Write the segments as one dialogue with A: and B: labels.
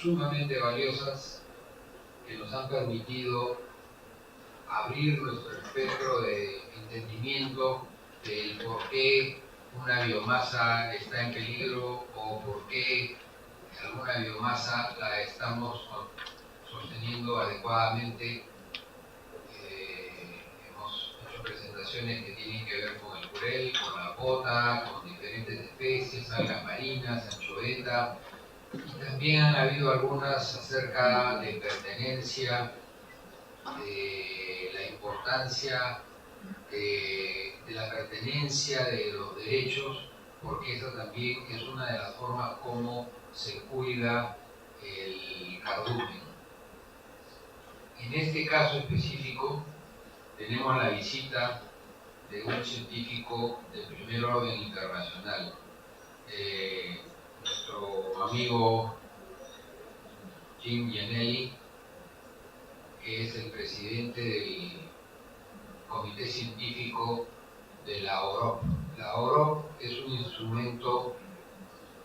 A: sumamente valiosas que nos han permitido abrir nuestro espectro de entendimiento del por qué una biomasa está en peligro o por qué alguna biomasa la estamos sosteniendo adecuadamente. Hemos hecho presentaciones que tienen que ver con el jurel, con la pota, con diferentes especies, algas marinas, anchoveta, y también han habido algunas acerca de pertenencia, de la importancia de la pertenencia, de los derechos, porque esa también es una de las formas como se cuida el cardumen. En este caso específico tenemos la visita de un científico de primer orden internacional, nuestro amigo Ianelli, que es el presidente del Comité Científico de la OROP. La OROP es un instrumento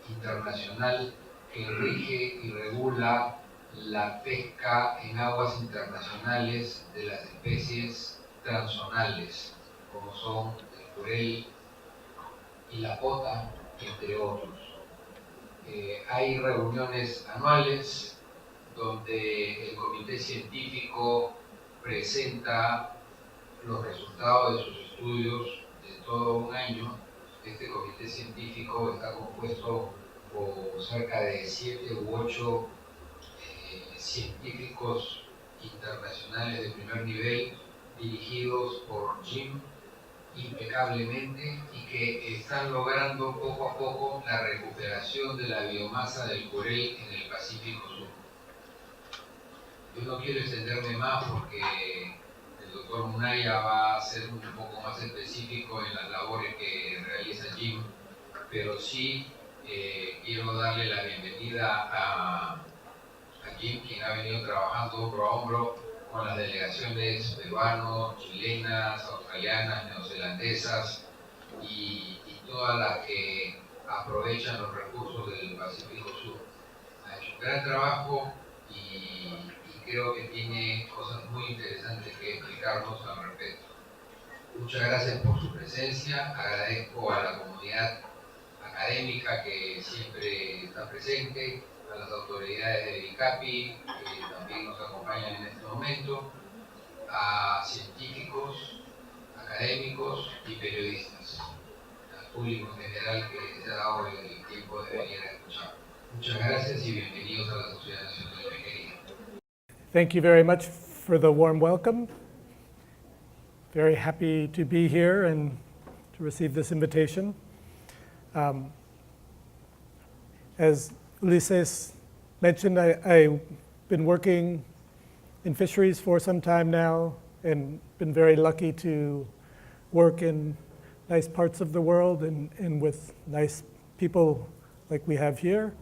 A: internacional que rige y regula la pesca en aguas internacionales de las especies transzonales, como son el jurel y la pota, entre otros. Hay reuniones anuales donde el comité científico presenta los resultados de sus estudios de todo un año. Este comité científico está compuesto por cerca de 7 u 8 científicos internacionales de primer nivel, dirigidos por Jim impecablemente, y que están logrando poco a poco la recuperación de la biomasa del jurel en el Pacífico Sur. Yo no quiero extenderme más porque el doctor Munaya va a ser un poco más específico en las labores que realiza Jim, pero sí quiero darle la bienvenida a Jim, quien ha venido trabajando hombro a hombro con las delegaciones peruanos, chilenas, australianas, neozelandesas y todas las que aprovechan los recursos del Pacífico Sur. Ha hecho un gran trabajo y creo que tiene cosas muy interesantes que explicarnos al respecto. Muchas gracias por su presencia. Agradezco a la comunidad académica que siempre está presente, a las autoridades del ICAPI que también nos acompañan en este momento, a científicos, académicos y periodistas, al público en general que se ha dado el tiempo de venir a escuchar. Muchas gracias y bienvenidos a la Sociedad Nacional de Pesquería.
B: Thank you very much for the warm welcome. Very happy to be here and to receive this invitation. As Ulises mentioned, I've been working in fisheries for some time now and been very lucky to work in nice parts of the world and with nice people like we have here.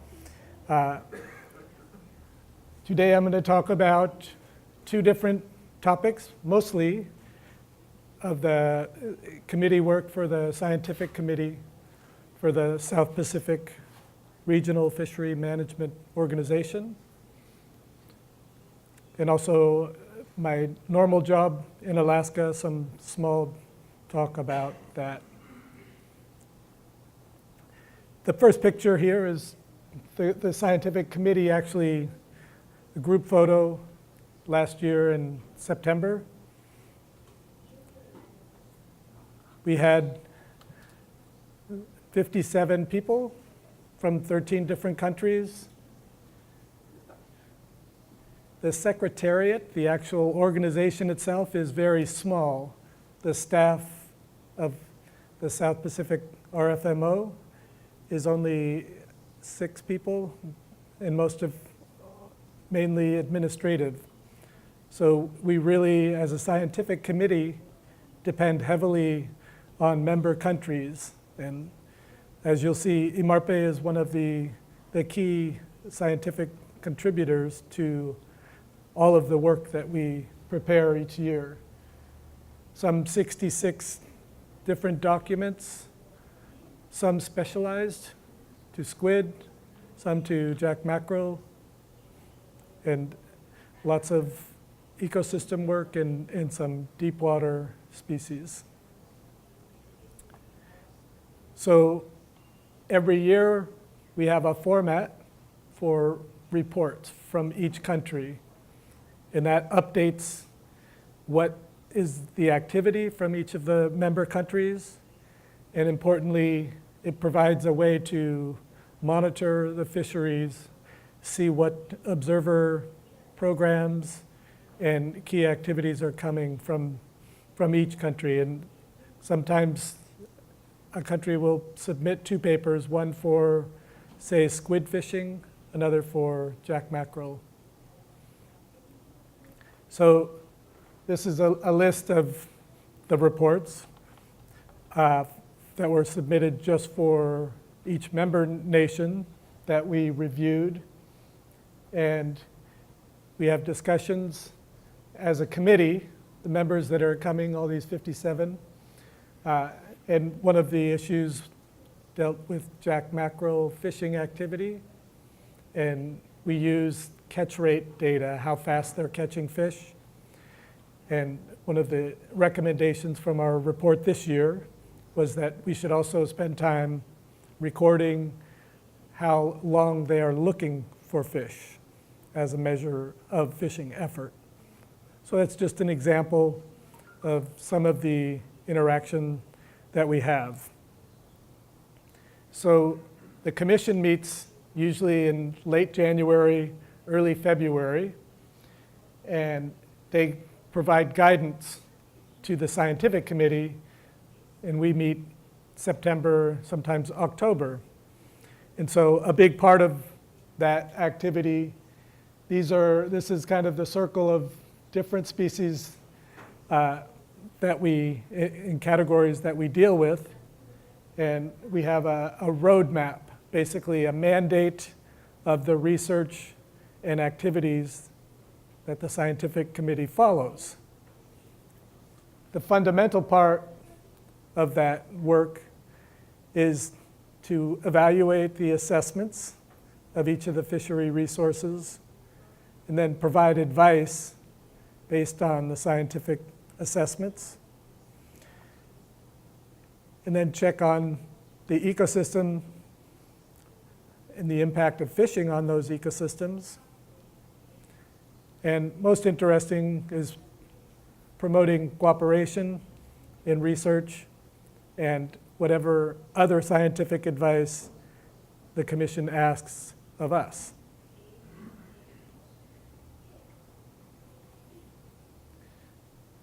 B: Today I'm going to talk about two different topics, mostly of the committee work for the scientific committee for the South Pacific Regional Fishery Management Organization, and also my normal job in Alaska, some small talk about that. The first picture here is the scientific committee, actually a group photo last year in September. We had 57 people from 13 different countries. The secretariat, the actual organization itself, is very small. The staff of the South Pacific RFMO is only 6 people, and most of mainly administrative. So we really, as a scientific committee, depend heavily on member countries. And as you'll see, IMARPE is one of the key scientific contributors to all of the work that we prepare each year. Some 66 different documents, some specialized to squid, some to jack mackerel, and lots of ecosystem work and some deep water species. So every year we have a format for reports from each country, and that updates what is the activity from each of the member countries, and importantly, it provides a way to monitor the fisheries, see what observer programs and key activities are coming from each country. And sometimes a country will submit 2 papers, one for, say, squid fishing, another for jack mackerel. So this is a list of the reports that were submitted just for each member nation that we reviewed. And we have discussions as a committee, the members that are coming, all these 57. And one of the issues dealt with jack mackerel fishing activity. And we used catch rate data, how fast they're catching fish. And one of the recommendations from our report this year was that we should also spend time recording how long they are looking for fish as a measure of fishing effort. So that's just an example of some of the interaction that we have. So the commission meets usually in late January, early February, and they provide guidance to the scientific committee, and we meet September, sometimes October. And so a big part of that activity, this is kind of the circle of different species in categories that we deal with. And we have a roadmap, basically a mandate of the research and activities that the scientific committee follows. The fundamental part of that work is to evaluate the assessments of each of the fishery resources and then provide advice based on the scientific assessments. And then check on the ecosystem and the impact of fishing on those ecosystems. And most interesting is promoting cooperation in research and whatever other scientific advice the commission asks of us.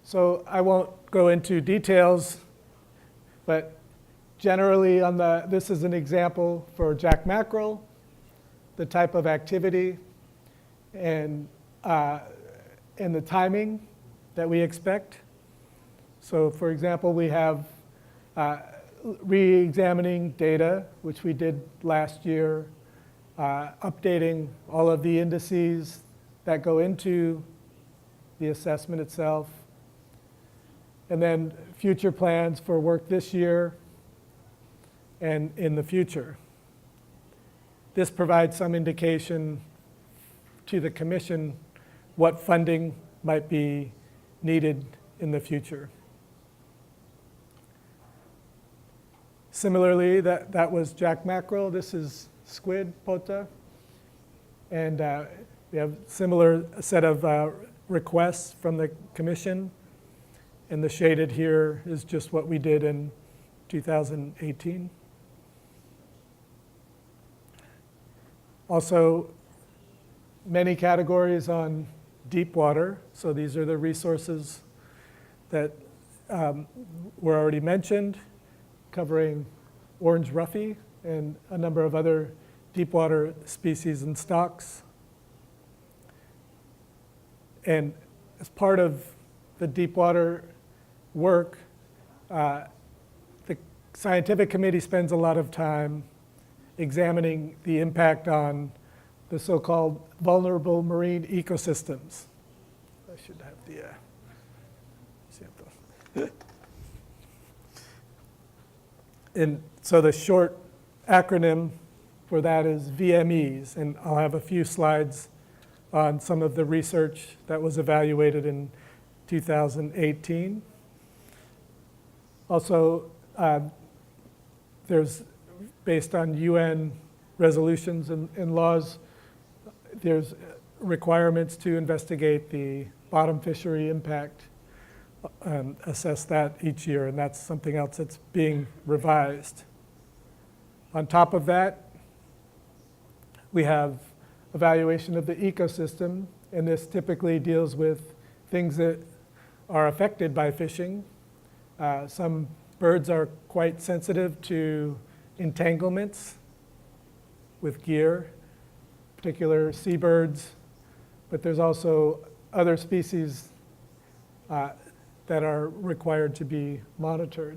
B: So I won't go into details, but generally this is an example for jack mackerel, the type of activity and the timing that we expect. So for example, we have re-examining data, which we did last year, updating all of the indices that go into the assessment itself, and then future plans for work this year and in the future. This provides some indication to the commission what funding might be needed in the future. Similarly, that was jack mackerel. This is squid, pota. And we have similar set of requests from the commission. And the shaded here is just what we did in 2018. Also, many categories on deep water. So these are the resources that were already mentioned, covering orange roughy and a number of other deep water species and stocks. And as part of the deep water work, the scientific committee spends a lot of time examining the impact on the so-called vulnerable marine ecosystems. I should have the sample. And so the short acronym for that is VMEs, and I'll have a few slides on some of the research that was evaluated in 2018. Also, there's, based on UN resolutions and laws, there's requirements to investigate the bottom fishery impact, assess that each year, and that's something else that's being revised. On top of that, we have evaluation of the ecosystem, and this typically deals with things that are affected by fishing. Some birds are quite sensitive to entanglements with gear, particular seabirds, but there's also other species that are required to be monitored.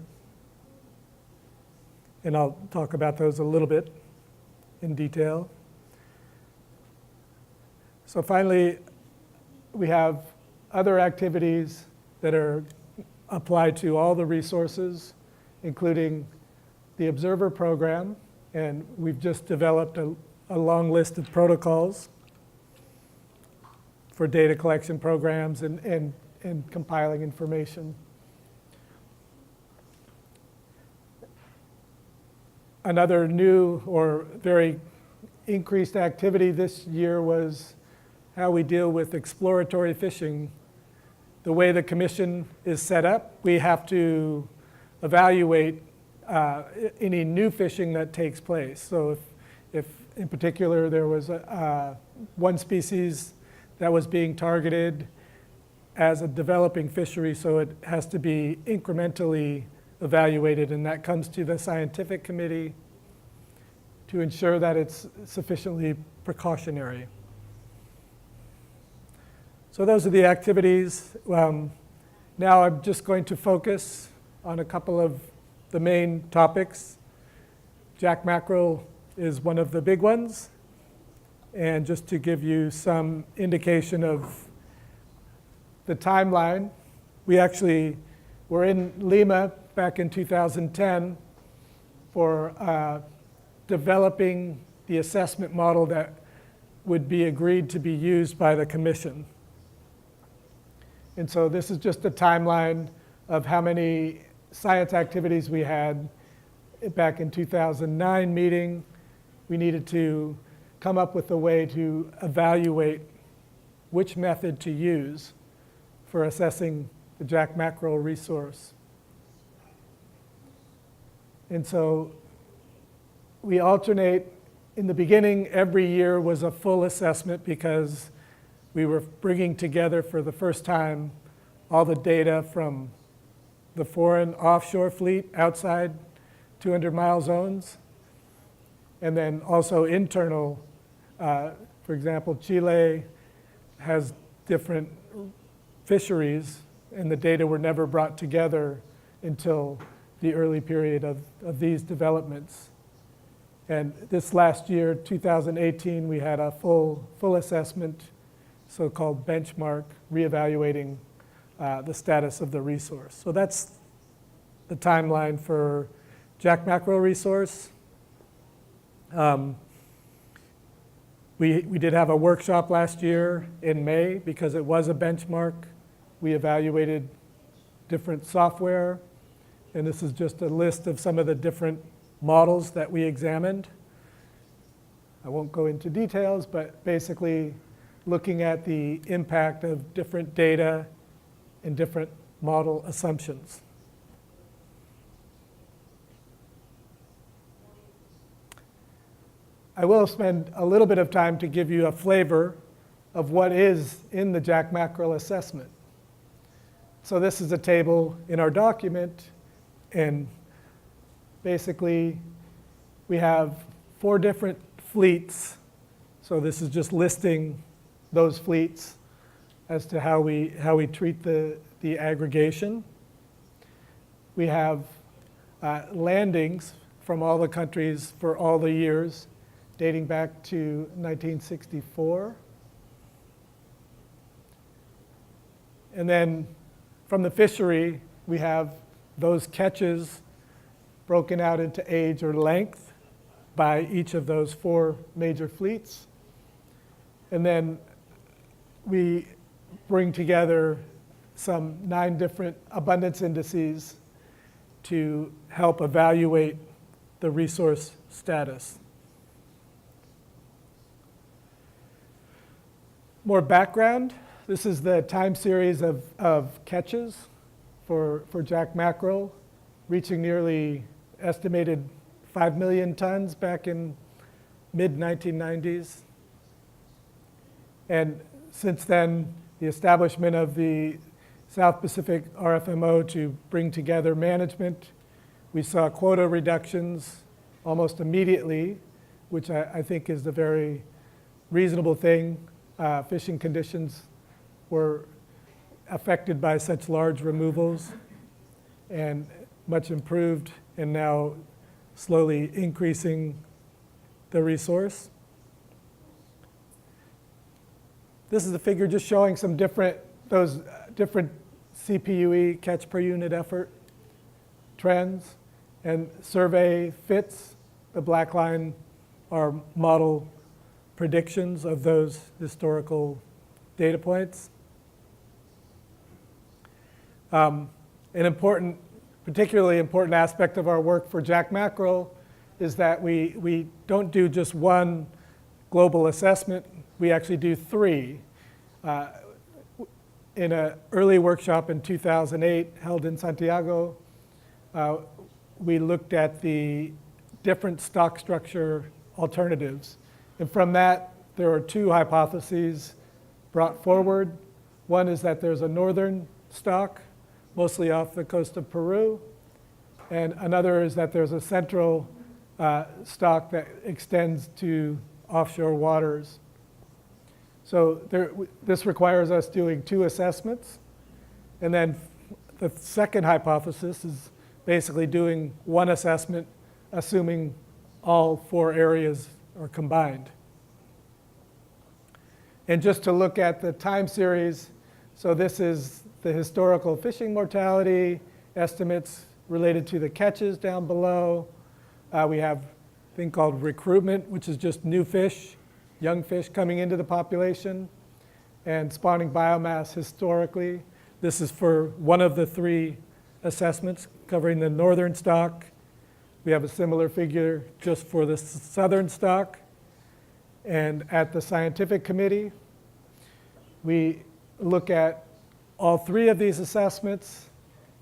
B: And I'll talk about those a little bit in detail. So finally, we have other activities that are applied to all the resources, including the Observer Program, and we've just developed a long list of protocols for data collection programs and compiling information. Another new or very increased activity this year was how we deal with exploratory fishing. The way the commission is set up, we have to evaluate any new fishing that takes place. So if in particular there was one species that was being targeted as a developing fishery, so it has to be incrementally evaluated, and that comes to the scientific committee to ensure that it's sufficiently precautionary. So those are the activities. Now I'm just going to focus on a couple of the main topics. Jack mackerel is one of the big ones. And just to give you some indication of the timeline, we actually were in Lima back in 2010 for developing the assessment model that would be agreed to be used by the commission. And so this is just a timeline of how many science activities we had. Back in 2009 meeting, we needed to come up with a way to evaluate which method to use for assessing the Jack mackerel resource. And so we alternate. In the beginning, every year was a full assessment because we were bringing together for the first time all the data from the foreign offshore fleet outside 200-mile zones, and then also internal. For example, Chile has different fisheries, and the data were never brought together until the early period of these developments. And this last year, 2018, we had a full assessment, so-called benchmark, reevaluating the status of the resource. So that's the timeline for Jack mackerel resource. We did have a workshop last year in May because it was a benchmark. We evaluated different software, and this is just a list of some of the different models that we examined. I won't go into details, but basically looking at the impact of different data and different model assumptions. I will spend a little bit of time to give you a flavor of what is in the Jack mackerel assessment. So this is a table in our document, and basically we have 4 different fleets. So this is just listing those fleets as to how we treat the aggregation. We have landings from all the countries for all the years, dating back to 1964. And then from the fishery, we have those catches broken out into age or length by each of those 4 major fleets. And then we bring together some 9 different abundance indices to help evaluate the resource status. More background. This is the time series of catches for jack mackerel, reaching nearly estimated 5 million tons back in mid-1990s. And since then, the establishment of the South Pacific RFMO to bring together management, we saw quota reductions almost immediately, which I think is a very reasonable thing. Fishing conditions were affected by such large removals and much improved, and now slowly increasing the resource. This is a figure just showing some different CPUE, catch per unit effort, trends, and survey fits. The black line are model predictions of those historical data points. An important, particularly important aspect of our work for jack mackerel is that we don't do just one global assessment, we actually do 3. In an early workshop in 2008 held in Santiago, we looked at the different stock structure alternatives. And from that, there are 2 hypotheses brought forward. One is that there's a northern stock, mostly off the coast of Peru. And another is that there's a central stock that extends to offshore waters. So this requires us doing 2 assessments. And then the second hypothesis is basically doing 1 assessment, assuming all 4 areas are combined. And just to look at the time series, so this is the historical fishing mortality estimates related to the catches down below. We have a thing called recruitment, which is just new fish, young fish coming into the population, and spawning biomass historically. This is for one of the 3 assessments covering the northern stock. We have a similar figure just for the southern stock. And at the scientific committee, we look at all 3 of these assessments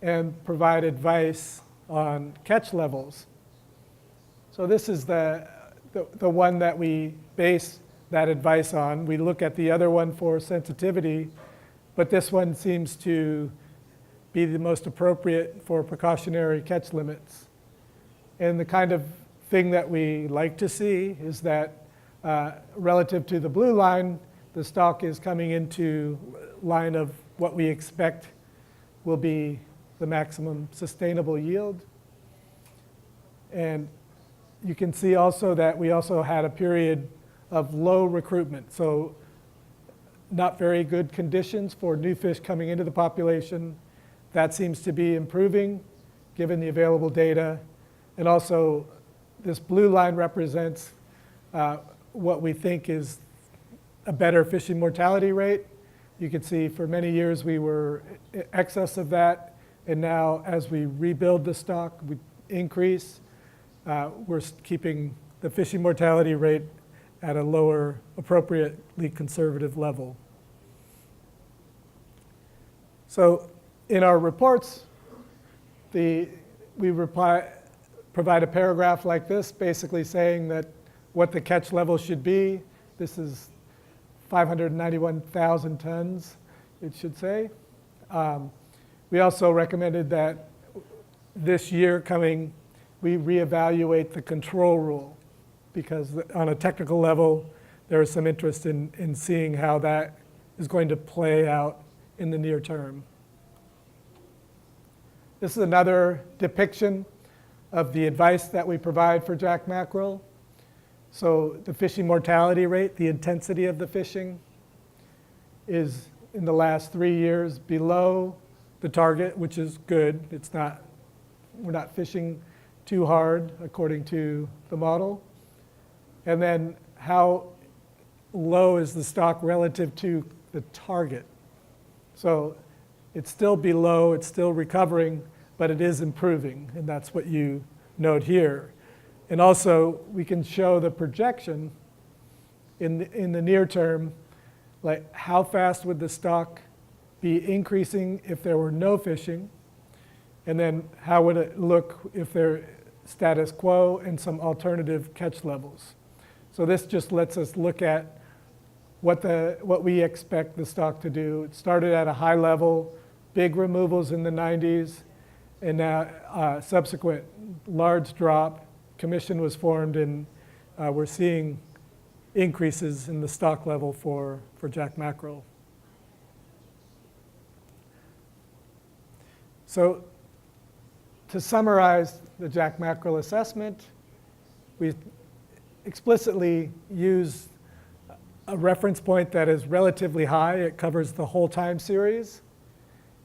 B: and provide advice on catch levels. So this is the one that we base that advice on. We look at the other one for sensitivity, but this one seems to be the most appropriate for precautionary catch limits. And the kind of thing that we like to see is that relative to the blue line, the stock is coming into line of what we expect will be the maximum sustainable yield. And you can see also that we also had a period of low recruitment. So not very good conditions for new fish coming into the population. That seems to be improving given the available data. And also this blue line represents what we think is a better fishing mortality rate. You can see for many years we were in excess of that. And now as we rebuild the stock, we increase, we're keeping the fishing mortality rate at a lower, appropriately conservative level. So in our reports, we provide a paragraph like this, basically saying that what the catch level should be. This is 591,000 tons, it should say. We also recommended that this year coming, we reevaluate the control rule, because on a technical level, there is some interest in seeing how that is going to play out in the near term. This is another depiction of the advice that we provide for jack mackerel. So the fishing mortality rate, the intensity of the fishing, is in the last 3 years below the target, which is good. We're not fishing too hard according to the model. And then how low is the stock relative to the target. So it's still below, it's still recovering, but it is improving, and that's what you note here. And also, we can show the projection in the near term, like how fast would the stock be increasing if there were no fishing, and then how would it look if there status quo and some alternative catch levels. So this just lets us look at what we expect the stock to do. It started at a high level, big removals in the 90s, and now subsequent large drop. Commission was formed, and we're seeing increases in the stock level for jack mackerel. So to summarize the jack mackerel assessment, we explicitly use a reference point that is relatively high. It covers the whole time series.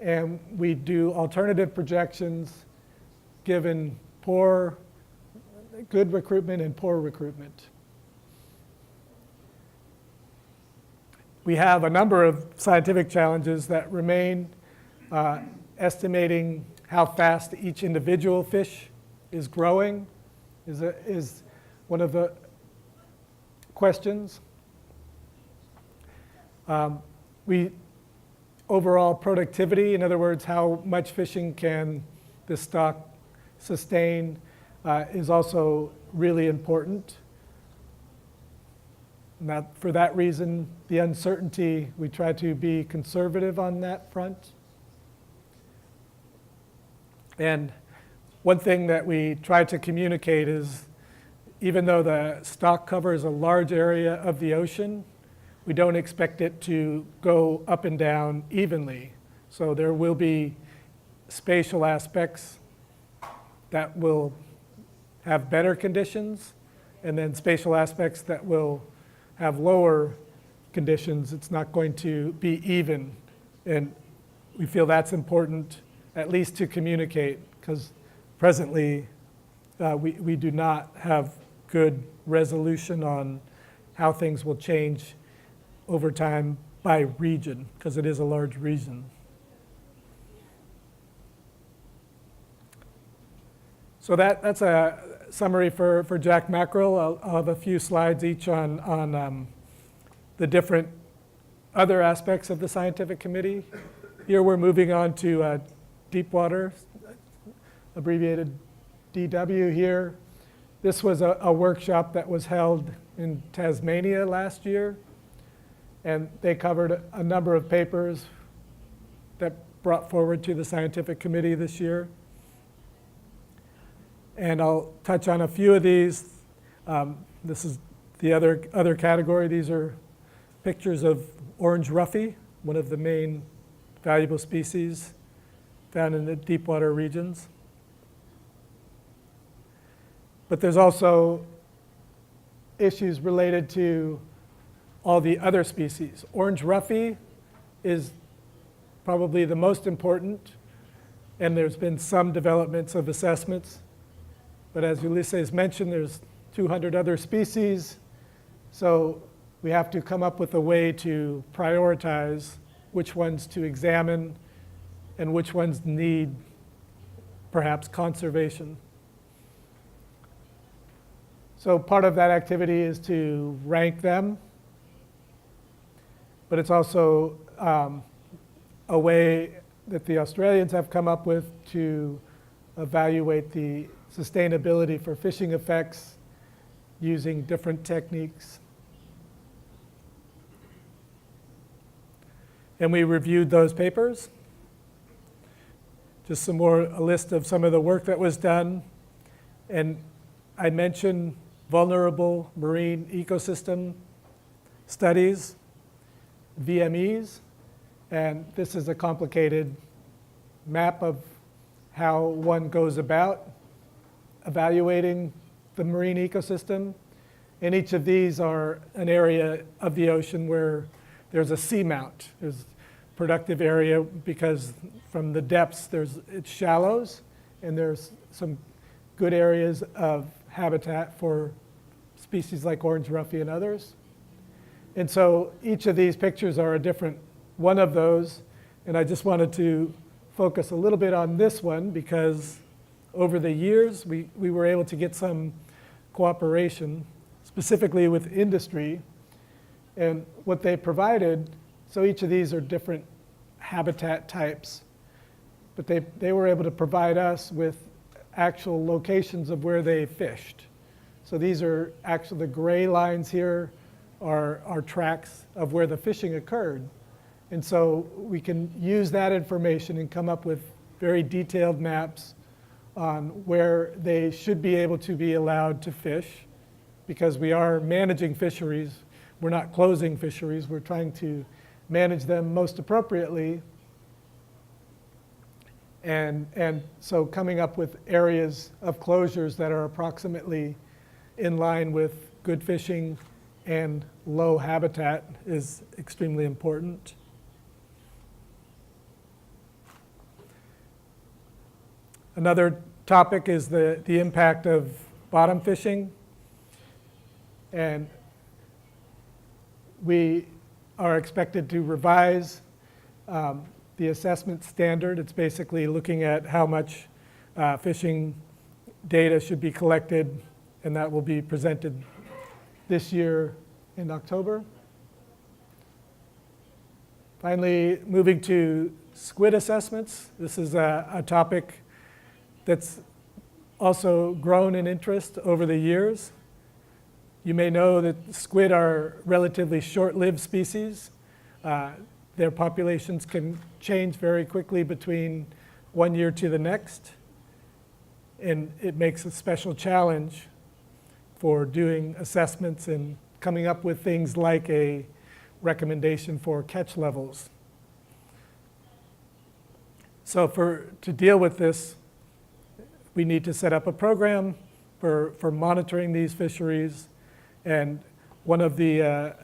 B: And we do alternative projections given good recruitment and poor recruitment. We have a number of scientific challenges that remain. Estimating how fast each individual fish is growing is one of the questions. Overall productivity, in other words, how much fishing can the stock sustain, is also really important. And for that reason, the uncertainty, we try to be conservative on that front. And one thing that we try to communicate is, even though the stock covers a large area of the ocean, we don't expect it to go up and down evenly. So there will be spatial aspects that will have better conditions, and then spatial aspects that will have lower conditions. It's not going to be even. And we feel that's important, at least to communicate, because presently we do not have good resolution on how things will change over time by region, because it is a large region. So that's a summary for jack mackerel. I'll have a few slides each on the different other aspects of the scientific committee. Here we're moving on to deep water, abbreviated DW here. This was a workshop that was held in Tasmania last year, and they covered a number of papers that brought forward to the scientific committee this year. And I'll touch on a few of these. This is the other category. These are pictures of orange roughy, one of the main valuable species found in the deep water regions. But there's also issues related to all the other species. Orange roughy is probably the most important, and there's been some developments of assessments. But as Ulysses mentioned, there's 200 other species, so we have to come up with a way to prioritize which ones to examine and which ones need perhaps conservation. So part of that activity is to rank them, but it's also a way that the Australians have come up with to evaluate the sustainability for fishing effects using different techniques. And we reviewed those papers. Just a list of some of the work that was done. And I mentioned vulnerable marine ecosystem studies, VMEs. And this is a complicated map of how one goes about evaluating the marine ecosystem. And each of these are an area of the ocean where there's a seamount. There's productive area because from the depths it's shallows, and there's some good areas of habitat for species like orange roughy and others. And so each of these pictures are a different one of those. And I just wanted to focus a little bit on this one because over the years, we were able to get some cooperation, specifically with industry. And what they provided, so each of these are different habitat types, but they were able to provide us with actual locations of where they fished. So these are actually, the gray lines here are tracks of where the fishing occurred. And so we can use that information and come up with very detailed maps on where they should be able to be allowed to fish, because we are managing fisheries. We're not closing fisheries. We're trying to manage them most appropriately. And so coming up with areas of closures that are approximately in line with good fishing and low habitat is extremely important. Another topic is the impact of bottom fishing. And we are expected to revise the assessment standard. It's basically looking at how much fishing data should be collected, and that will be presented this year in October. Finally, moving to squid assessments. This is a topic that's also grown in interest over the years. You may know that squid are relatively short-lived species. Their populations can change very quickly between one year to the next, and it makes a special challenge for doing assessments and coming up with things like a recommendation for catch levels. So to deal with this, we need to set up a program for monitoring these fisheries. And one of the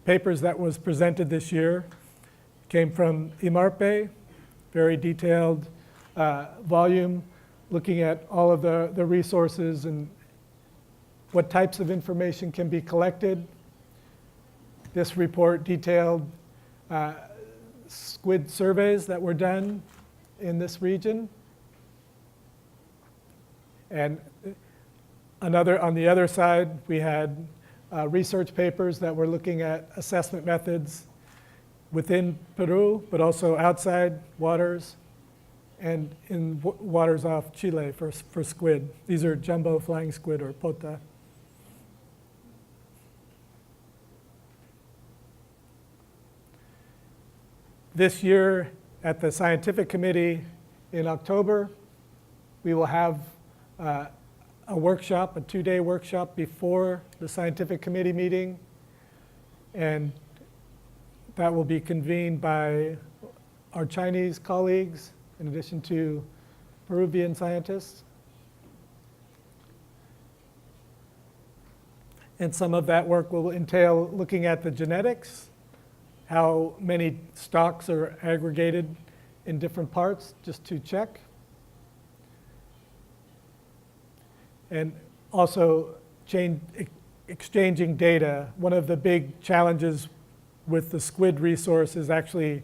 B: papers that was presented this year came from IMARPE, very detailed volume, looking at all of the resources and what types of information can be collected. This report detailed squid surveys that were done in this region. And on the other side, we had research papers that were looking at assessment methods within Peru, but also outside waters and in waters off Chile for squid. These are jumbo flying squid, or pota. This year at the scientific committee in October, we will have a workshop, a 2-day workshop before the scientific committee meeting. And that will be convened by our Chinese colleagues, in addition to Peruvian scientists. And some of that work will entail looking at the genetics, how many stocks are aggregated in different parts, just to check. And also exchanging data. One of the big challenges with the squid resource is actually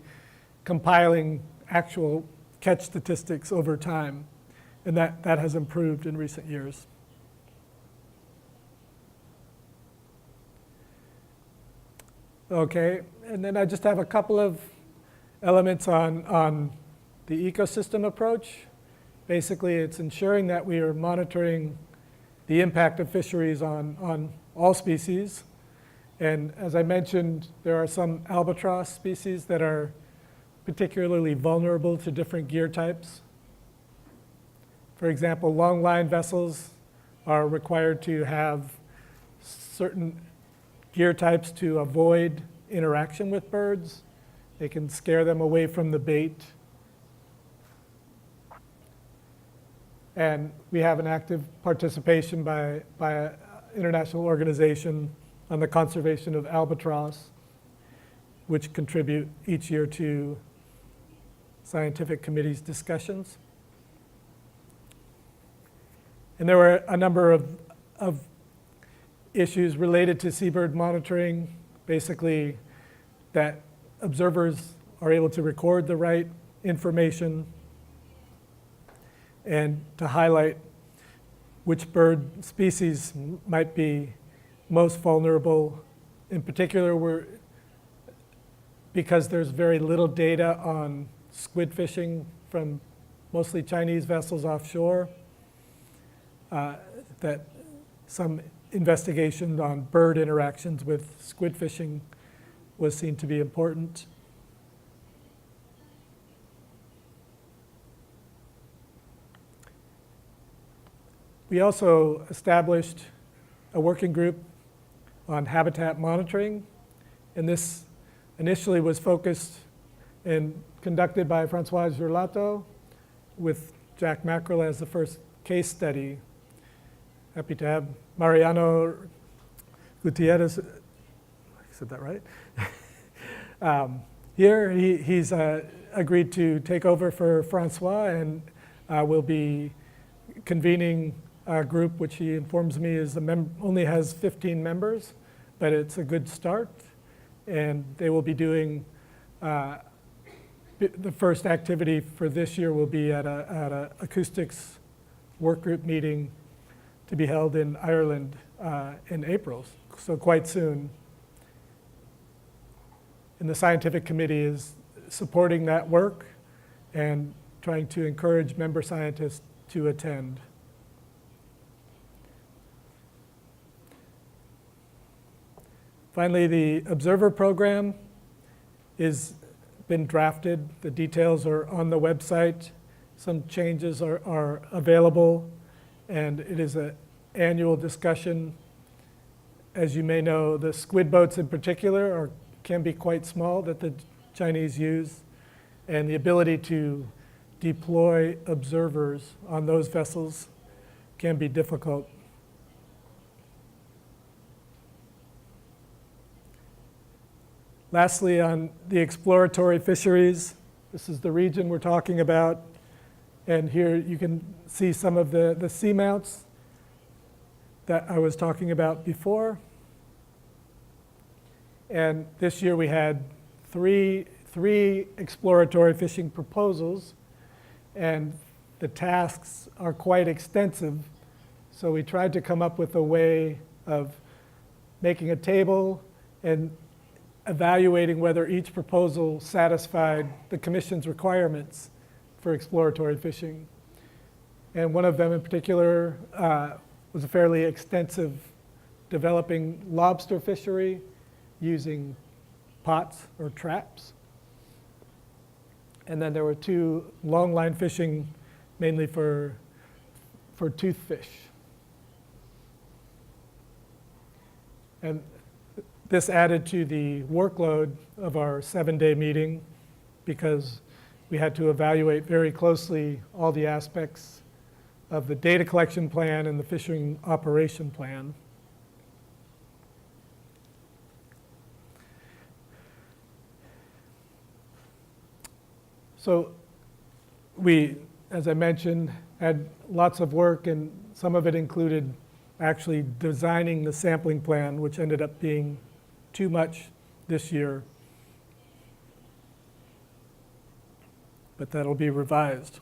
B: compiling actual catch statistics over time. And that has improved in recent years. Okay, and then I just have a couple of elements on the ecosystem approach. Basically, it's ensuring that we are monitoring the impact of fisheries on all species. And as I mentioned, there are some albatross species that are particularly vulnerable to different gear types. For example, long line vessels are required to have certain gear types to avoid interaction with birds. They can scare them away from the bait. And we have an active participation by an international organization on the conservation of albatross, which contribute each year to scientific committees' discussions. And there were a number of issues related to seabird monitoring, basically that observers are able to record the right information and to highlight which bird species might be most vulnerable. In particular, because there's very little data on squid fishing from mostly Chinese vessels offshore, that some investigation on bird interactions with squid fishing was seen to be important. We also established a working group on habitat monitoring, and this initially was focused and conducted by Francois Gerlato with Jack Mackerel as the first case study. Happy to have Mariano Gutierrez, I said that right? Here, he's agreed to take over for Francois and will be convening a group which he informs me is only has 15 members, but it's a good start. And they will be doing, the first activity for this year will be at a acoustics work group meeting to be held in Ireland in April, so quite soon. And the scientific committee is supporting that work and trying to encourage member scientists to attend. Finally, the observer program has been drafted. The details are on the website. Some changes are available, and it is an annual discussion. As you may know, the squid boats in particular can be quite small that the Chinese use, and the ability to deploy observers on those vessels can be difficult. Lastly, on the exploratory fisheries, this is the region we're talking about. And here you can see some of the seamounts that I was talking about before. And this year we had three exploratory fishing proposals, and the tasks are quite extensive. So we tried to come up with a way of making a table and evaluating whether each proposal satisfied the Commission's requirements for exploratory fishing. And one of them in particular was a fairly extensive developing lobster fishery using pots or traps. And then there were two longline fishing, mainly for toothfish. And this added to the workload of our 7-day meeting because we had to evaluate very closely all the aspects of the data collection plan and the fishing operation plan. So we, as I mentioned, had lots of work, and some of it included actually designing the sampling plan, which ended up being too much this year, but that'll be revised.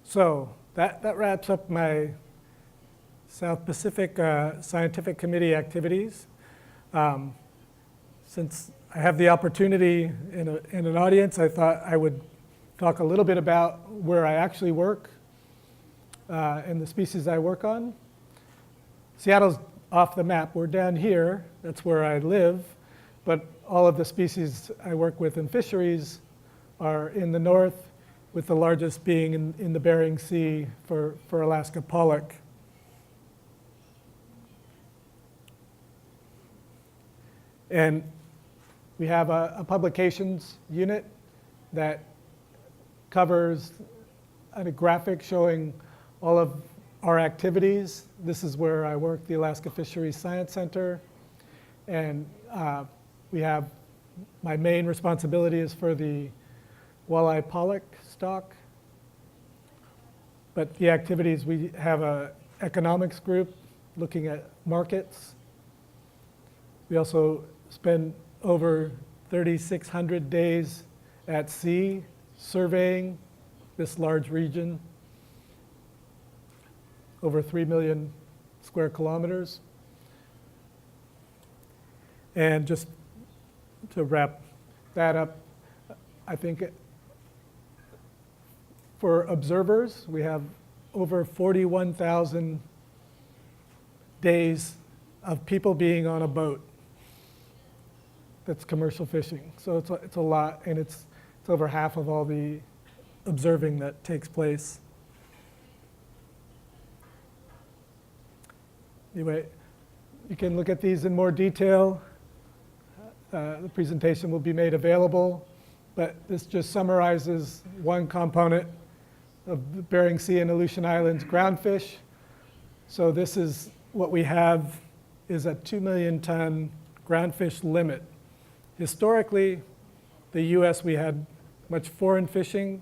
B: So that wraps up my South Pacific Scientific Committee activities. Since I have the opportunity in an audience, I thought I would talk a little bit about where I actually work and the species I work on. Seattle's off the map. We're down here. That's where I live. But all of the species I work with in fisheries are in the north, with the largest being in the Bering Sea for Alaska pollock. And we have a publications unit that covers a graphic showing all of our activities. This is where I work, the Alaska Fisheries Science Center. And we have, my main responsibility is for the walleye pollock stock. But the activities, we have an economics group looking at markets. We also spend over 3,600 days at sea surveying this large region, over 3 million square kilometers. And just to wrap that up, I think for observers, we have over 41,000 days of people being on a boat that's commercial fishing. So it's a lot, and it's over half of all the observing that takes place. Anyway, you can look at these in more detail. The presentation will be made available, but this just summarizes one component of the Bering Sea and Aleutian Islands groundfish. So this is what we have is a 2 million ton groundfish limit. Historically, the US, we had much foreign fishing,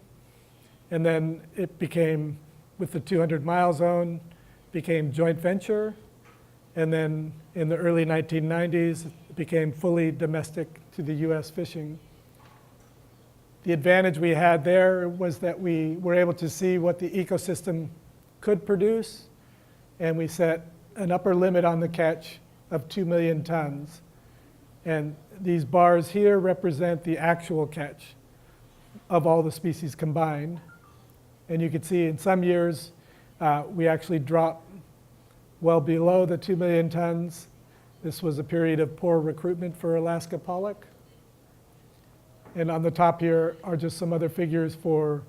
B: and then it became, with the 200-mile zone, became joint venture, and then in the early 1990s, it became fully domestic to the US fishing. The advantage we had there was that we were able to see what the ecosystem could produce, and we set an upper limit on the catch of 2 million tons. And these bars here represent the actual catch of all the species combined. And you can see in some years, we actually dropped well below the 2 million tons. This was a period of poor recruitment for Alaska pollock. And on the top here are just some other figures for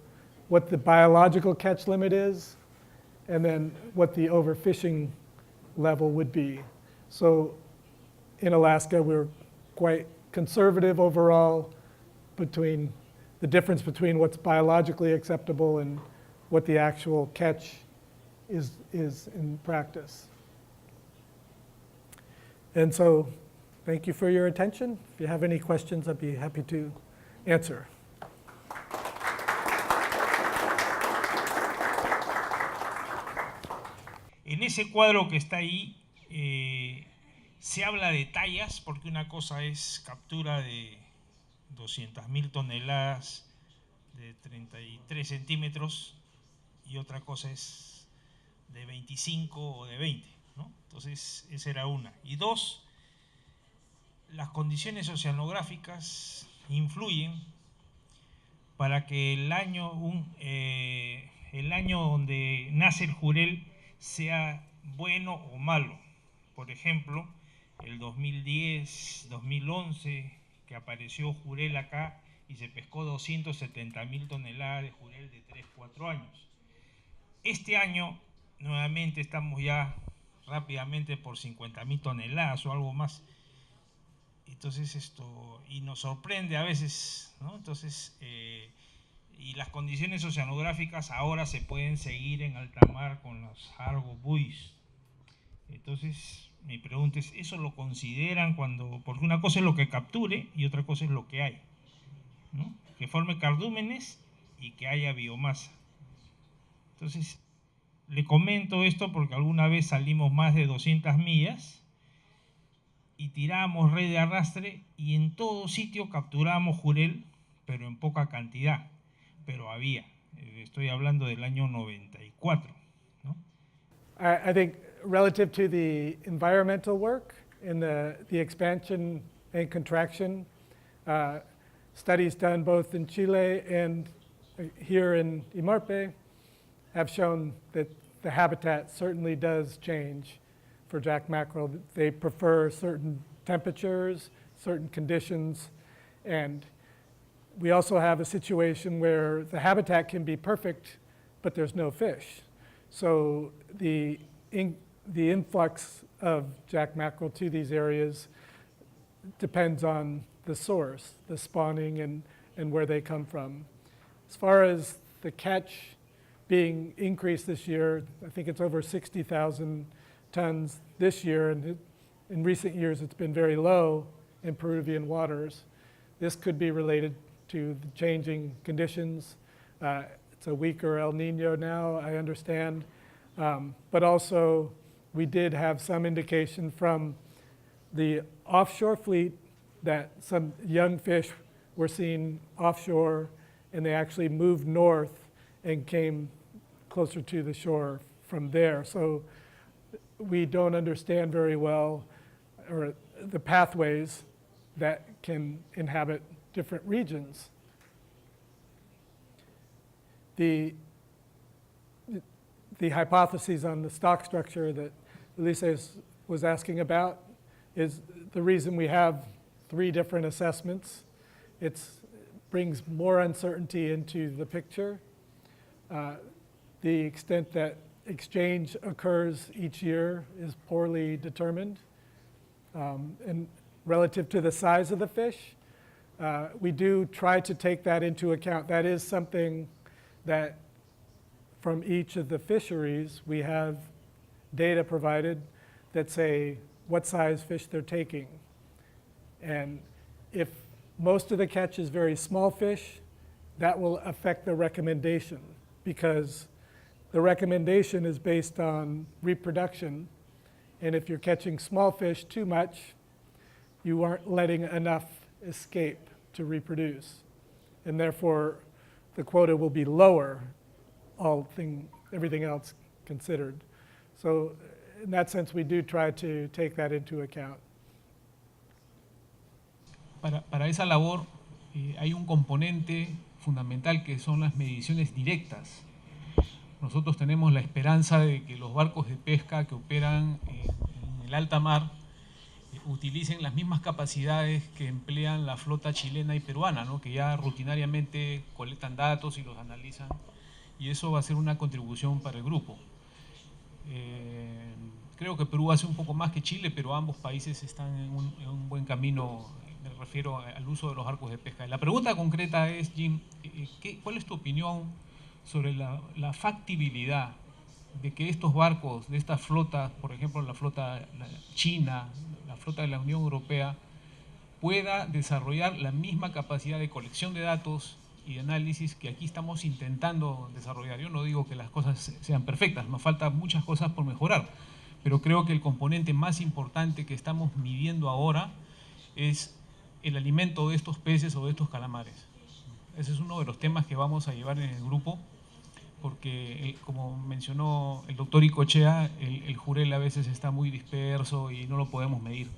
B: what the biological catch limit is, and then what the overfishing level would be. So in Alaska, we're quite conservative overall between the difference between what's biologically acceptable and what the actual catch is in practice. And so thank you for your attention. If you have any questions, I'd be happy to answer.
C: En ese cuadro que está ahí se habla de tallas, porque una cosa es captura de 200.000 toneladas de 33 centímetros y otra cosa es de 25 o de 20, ¿no? Entonces esa era una. Y dos, las condiciones oceanográficas influyen para que el año donde nace el jurel sea bueno o malo. Por ejemplo, el 2010, 2011, que apareció jurel acá y se pescó 270.000 toneladas de jurel de 3-4 años. Este año, nuevamente, estamos ya rápidamente por 50.000 toneladas o algo más. Entonces y nos sorprende a veces, ¿no? Entonces, y las condiciones oceanográficas ahora se pueden seguir en alta mar con los Argo buoys. Entonces, mi pregunta es, ¿eso lo consideran cuando, porque una cosa es lo que capture y otra cosa es lo que hay, ¿no? Que forme cardúmenes y que haya biomasa. Entonces, le comento esto porque alguna vez salimos más de 200 millas y tiramos red de arrastre y en todo sitio capturamos jurel, pero en poca cantidad, pero había. Estoy hablando del año 94, ¿no?
B: I think relative to the environmental work and the expansion and contraction, studies done both in Chile and here in Imarpe have shown that the habitat certainly does change for jack mackerel. They prefer certain temperatures, certain conditions, and we also have a situation where the habitat can be perfect, but there's no fish. So the influx of jack mackerel to these areas depends on the source, the spawning, and where they come from. As far as the catch being increased this year, I think it's over 60,000 tons this year, and in recent years it's been very low in Peruvian waters. This could be related to the changing conditions. It's a weaker El Nino now, I understand. But also, we did have some indication from the offshore fleet, that some young fish were seen offshore, and they actually moved north and came closer to the shore from there. So we don't understand very well or the pathways that can inhabit different regions. The hypotheses on the stock structure that Ulises was asking about is the reason we have 3 different assessments. It brings more uncertainty into the picture. The extent that exchange occurs each year is poorly determined. And relative to the size of the fish, we do try to take that into account. That is something that from each of the fisheries, we have data provided that say what size fish they're taking. And if most of the catch is very small fish, that will affect the recommendation, because the recommendation is based on reproduction. And if you're catching small fish too much, you aren't letting enough escape to reproduce. And therefore, the quota will be lower, everything else considered. So in that sense, we do try to take that into account.
D: Para esa labor hay un componente fundamental que son las mediciones directas. Nosotros tenemos la esperanza de que los barcos de pesca que operan en el alta mar utilicen las mismas capacidades que emplean la flota chilena y peruana, ¿no? Que ya rutinariamente colectan datos y los analizan, y eso va a ser una contribución para el grupo. Creo que Perú hace un poco más que Chile, pero ambos países están en un buen camino. Me refiero al uso de los barcos de pesca. La pregunta concreta es, Jim, ¿cuál es tu opinión sobre la factibilidad de que estos barcos, de estas flotas, por ejemplo la flota china, la flota de la Unión Europea, pueda desarrollar la misma capacidad de colección de datos y de análisis que aquí estamos intentando desarrollar? Yo no digo que las cosas sean perfectas, nos faltan muchas cosas por mejorar, pero creo que el componente más importante que estamos midiendo ahora es el alimento de estos peces o de estos calamares. Ese es uno de los temas que vamos a llevar en el grupo, porque como mencionó el doctor Icochea, el jurel a veces está muy disperso y no lo podemos medir.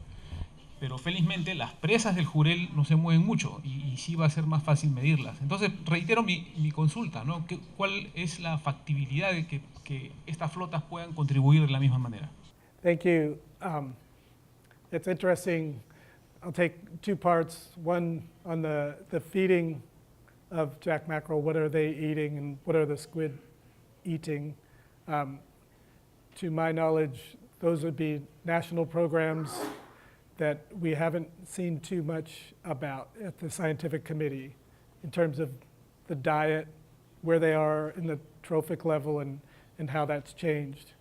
D: Pero felizmente las presas del jurel no se mueven mucho y sí va a ser más fácil medirlas. Entonces reitero mi consulta, ¿no? ¿Cuál es la factibilidad de que estas flotas puedan contribuir de la misma manera?
B: Thank you. It's interesting. I'll take 2 parts. One on the feeding of jack mackerel. What are they eating and what are the squid eating? To my knowledge, those would be national programs that we haven't seen too much about at the scientific committee in terms of the diet, where they are in the trophic level, and how that's changed.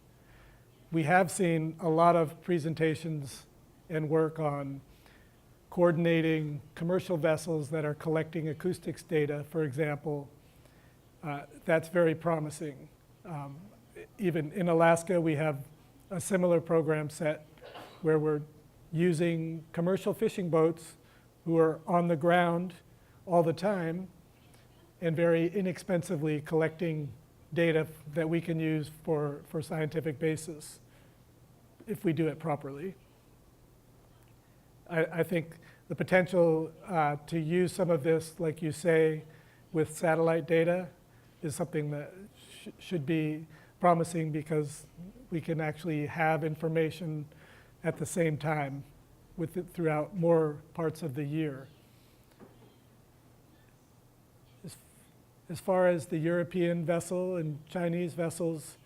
B: We have seen a lot of presentations and work on coordinating commercial vessels that are collecting acoustics data, for example. That's very promising. Even in Alaska, we have a similar program set where we're using commercial fishing boats who are on the ground all the time and very inexpensively collecting data that we can use for scientific basis if we do it properly. I think the potential to use some of this, like you say, with satellite data is something that should be promising, because we can actually have information at the same time with it throughout more parts of the year. As far as the European vessel and Chinese vessels,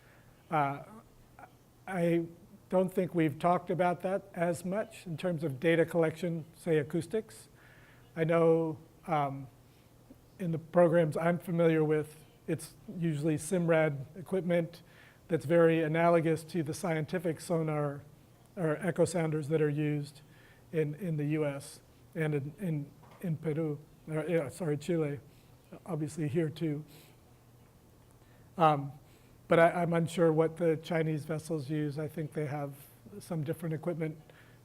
B: I don't think we've talked about that as much in terms of data collection, say acoustics. I know in the programs I'm familiar with, it's usually SIMRAD equipment that's very analogous to the scientific sonar or echo sounders that are used in the US and in Peru, Chile, obviously here too. But I'm unsure what the Chinese vessels use. I think they have some different equipment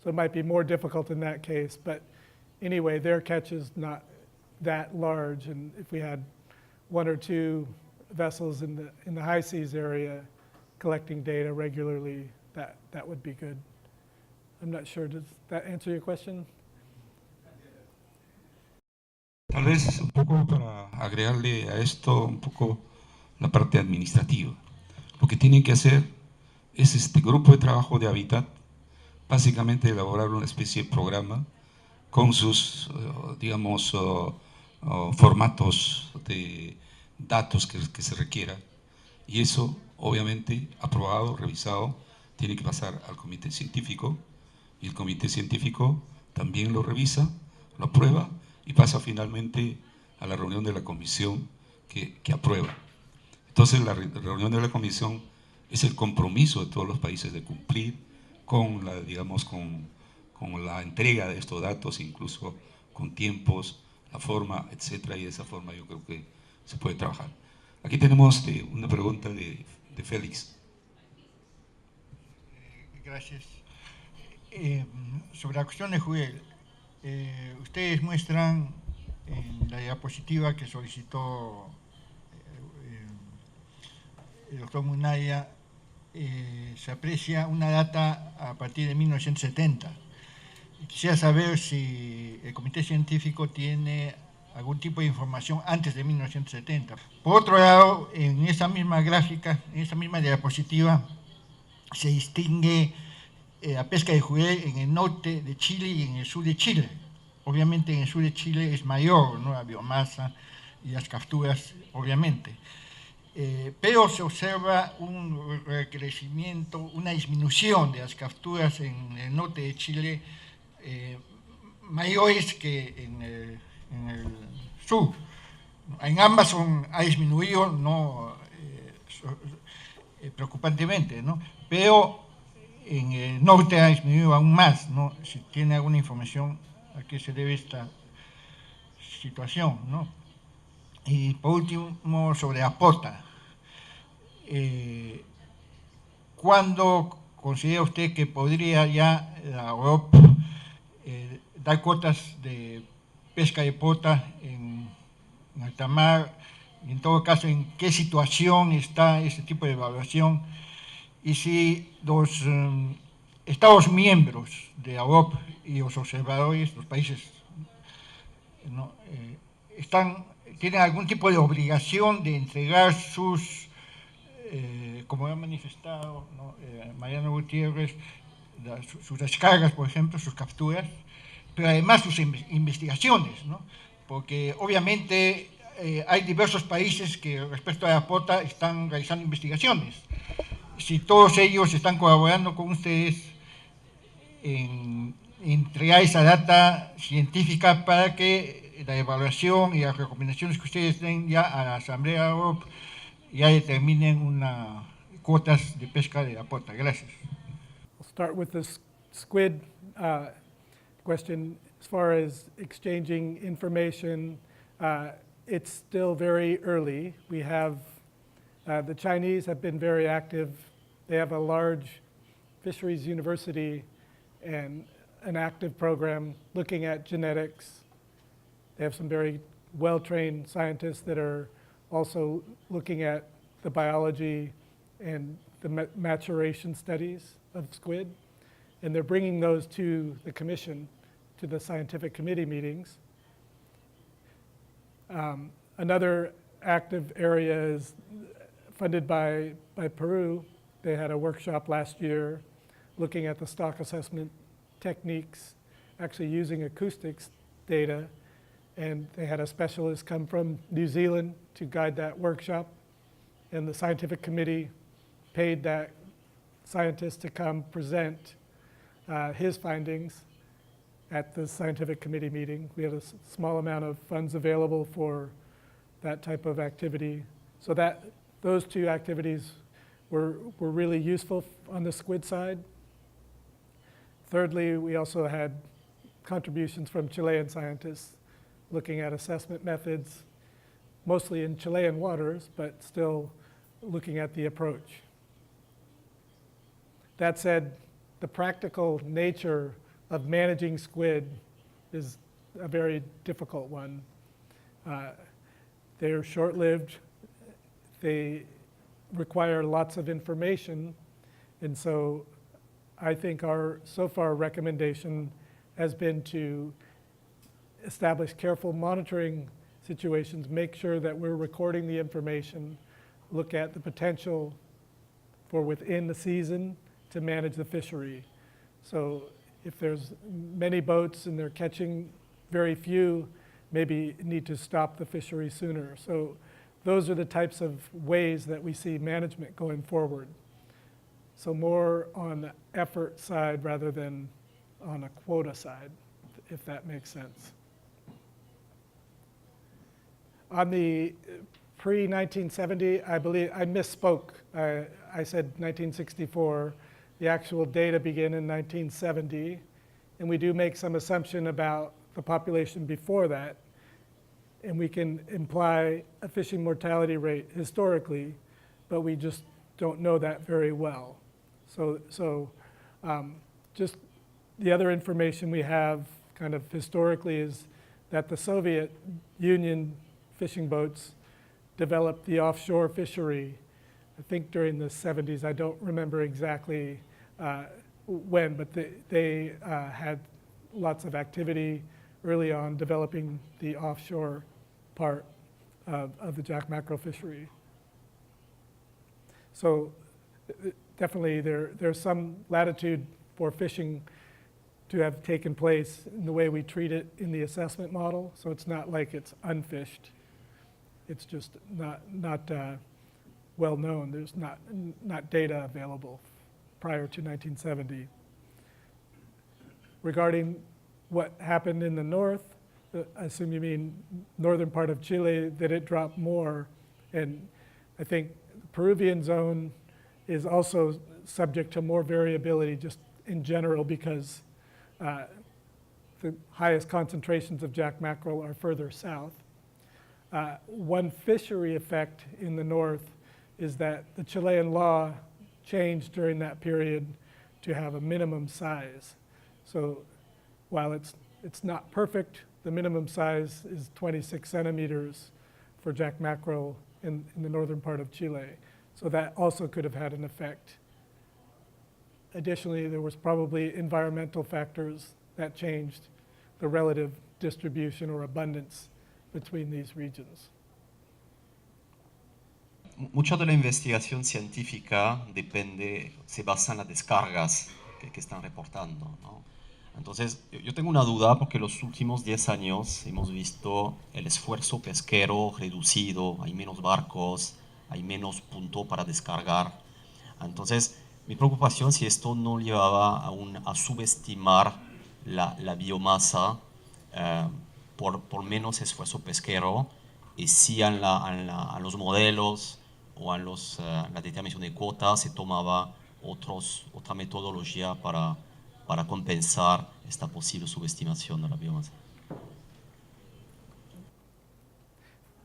B: So it might be more difficult in that case, but anyway, their catch is not that large, and if we had one or two vessels in the high seas area collecting data regularly, that would be good. I'm not sure, does that answer your question?
E: Tal vez un poco para agregarle a esto un poco la parte administrativa. Lo que tienen que hacer es este grupo de trabajo de hábitat, básicamente elaborar una especie de programa con sus, digamos, formatos de datos que se requiera, y eso, obviamente, aprobado, revisado, tiene que pasar al comité científico, y el comité científico también lo revisa, lo aprueba, y pasa finalmente a la reunión de la comisión que aprueba. Entonces, la reunión de la comisión es el compromiso de todos los países de cumplir con la, digamos, con la entrega de estos datos, incluso con tiempos, la forma, etcétera, y de esa forma yo creo que se puede trabajar. Aquí tenemos una pregunta de Félix.
F: Gracias. Sobre la cuestión de Juel, ustedes muestran en la diapositiva que solicitó el doctor Munaya, se aprecia una data a partir de 1970. Quisiera saber si el comité científico tiene algún tipo de información antes de 1970. Por otro lado, en esa misma gráfica, en esa misma diapositiva, se distingue la pesca de jurel en el norte de Chile y en el sur de Chile. Obviamente en el sur de Chile es mayor, ¿no?, la biomasa y las capturas, obviamente. Pero se observa un recrecimiento, una disminución de las capturas en el norte de Chile mayores que en el sur. En ambas ha disminuido, no preocupantemente, ¿no? Pero en el norte ha disminuido aún más, ¿no? Si tiene alguna información a qué se debe esta situación, ¿no? Y por último, sobre la pota. ¿Cuándo considera usted que podría ya la Europa dar cuotas de pesca de pota en alta mar? Y en todo caso, ¿en qué situación está ese tipo de evaluación? Y si los Estados miembros de la OOP y los observadores, los países, ¿no?, tienen algún tipo de obligación de entregar sus, como ha manifestado, ¿no?, Mariano Gutiérrez, sus descargas, por ejemplo, sus capturas, pero además sus investigaciones, ¿no? Porque obviamente hay diversos países que respecto a la pota están realizando investigaciones. Si todos ellos están colaborando con ustedes en entregar esa data científica para que la evaluación y las recomendaciones que ustedes den ya a la Asamblea de Europa ya determinen unas cuotas de pesca de la pota. Gracias.
B: We'll start with this squid question. As far as exchanging information, it's still very early. We have, the Chinese have been very active. They have a large fisheries university and an active program looking at genetics. They have some very well-trained scientists that are also looking at the biology and the maturation studies of squid. And they're bringing those to the commission, to the scientific committee meetings. Another active area is funded by Peru. They had a workshop last year looking at the stock assessment techniques, actually using acoustics data. And they had a specialist come from New Zealand to guide that workshop. And the scientific committee paid that scientist to come present his findings at the scientific committee meeting. We had a small amount of funds available for that type of activity. So those two activities were really useful on the squid side. Thirdly, we also had contributions from Chilean scientists looking at assessment methods, mostly in Chilean waters, but still looking at the approach. That said, the practical nature of managing squid is a very difficult one. They're short-lived. They require lots of information. And so I think our so far recommendation has been to establish careful monitoring situations, make sure that we're recording the information, look at the potential for within the season to manage the fishery. So if there's many boats and they're catching very few, maybe need to stop the fishery sooner. So those are the types of ways that we see management going forward. So more on the effort side rather than on a quota side, if that makes sense. On the pre-1970, I believe I misspoke. I said 1964. The actual data began in 1970, and we do make some assumption about the population before that, and we can imply a fishing mortality rate historically, but we just don't know that very well. So just the other information we have kind of historically is that the Soviet Union fishing boats developed the offshore fishery, I think during the 70s. I don't remember exactly when, but they had lots of activity early on developing the offshore part of the jack mackerel fishery. So definitely there's some latitude for fishing to have taken place in the way we treat it in the assessment model. So it's not like it's unfished. It's just not well known. There's not data available prior to 1970. Regarding what happened in the north, I assume you mean northern part of Chile, that it dropped more. And I think the Peruvian zone is also subject to more variability just in general because the highest concentrations of jack mackerel are further south. One fishery effect in the north is that the Chilean law changed during that period to have a minimum size. So while it's not perfect, the minimum size is 26 centimeters for jack mackerel in the northern part of Chile. So that also could have had an effect. Additionally, there was probably environmental factors that changed the relative distribution or abundance between these regions.
G: Mucho de la investigación científica se basa en las descargas que están reportando, ¿no? Entonces, yo tengo una duda porque los últimos 10 años hemos visto el esfuerzo pesquero reducido, hay menos barcos, hay menos punto para descargar. Entonces, mi preocupación si esto no llevaba a subestimar la biomasa por menos esfuerzo pesquero y si en los modelos o en la determinación de cuotas se tomaba otra metodología para compensar esta posible subestimación de la biomasa.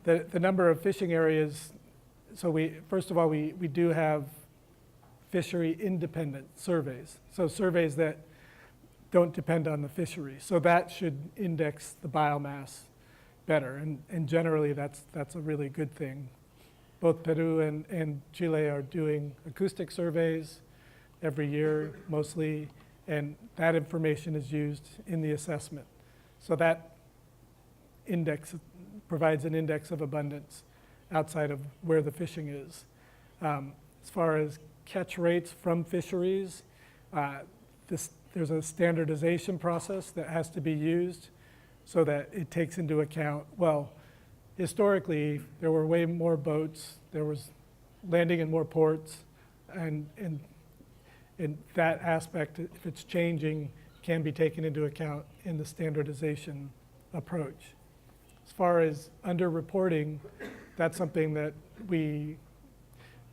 B: The number of fishing areas, so first of all, we do have fishery independent surveys. So surveys that don't depend on the fishery. So that should index the biomass better. And generally that's a really good thing. Both Peru and Chile are doing acoustic surveys every year mostly, and that information is used in the assessment. So that index provides an index of abundance outside of where the fishing is. As far as catch rates from fisheries, there's a standardization process that has to be used so that it takes into account, well, historically, there were way more boats, there was landing in more ports, and that aspect, if it's changing, can be taken into account in the standardization approach. As far as underreporting, that's something that we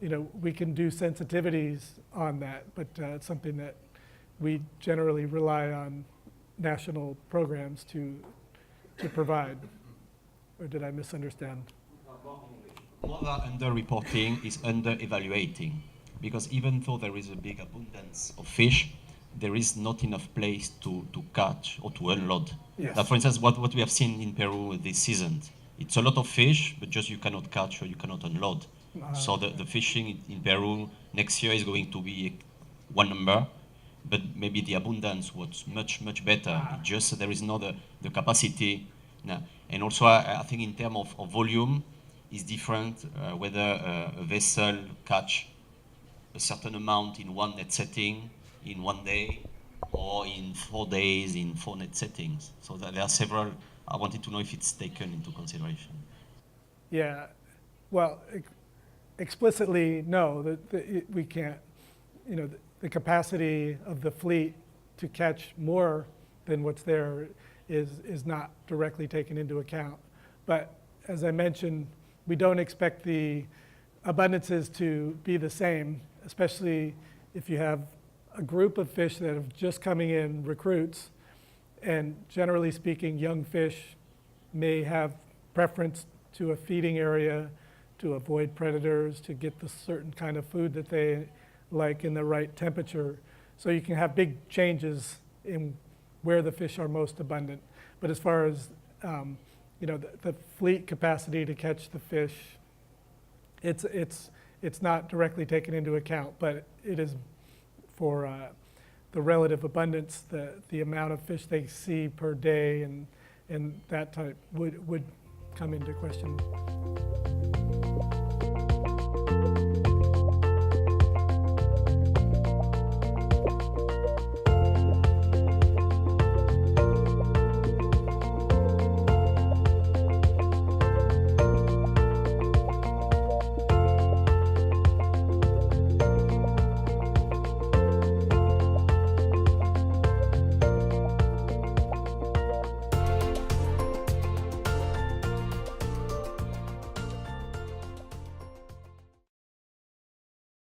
B: can do sensitivities on that, but it's something that we generally rely on national programs to provide. Or did I misunderstand?
G: More than underreporting is under-evaluating, because even though there is a big abundance of fish, there is not enough place to catch or to unload.
B: Yes.
G: Now, for instance, what we have seen in Peru this season, it's a lot of fish, but just you cannot catch or you cannot unload. So the fishing in Peru next year is going to be one number, but maybe the abundance was much better. Just there is not the capacity. No. And also, I think in terms of volume, is different whether a vessel catch a certain amount in one net setting in one day, or in 4 days in 4 net settings. So there are several. I wanted to know if it's taken into consideration.
B: Yeah, well, explicitly, no, we can't, the capacity of the fleet to catch more than what's there is not directly taken into account. But as I mentioned, we don't expect the abundances to be the same, especially if you have a group of fish that have just coming in, recruits, and generally speaking, young fish may have preference to a feeding area to avoid predators, to get the certain kind of food that they like in the right temperature. So you can have big changes in where the fish are most abundant. But as far as the fleet capacity to catch the fish, it's not directly taken into account, but it is for the relative abundance, the amount of fish they see per day and that type would come into question.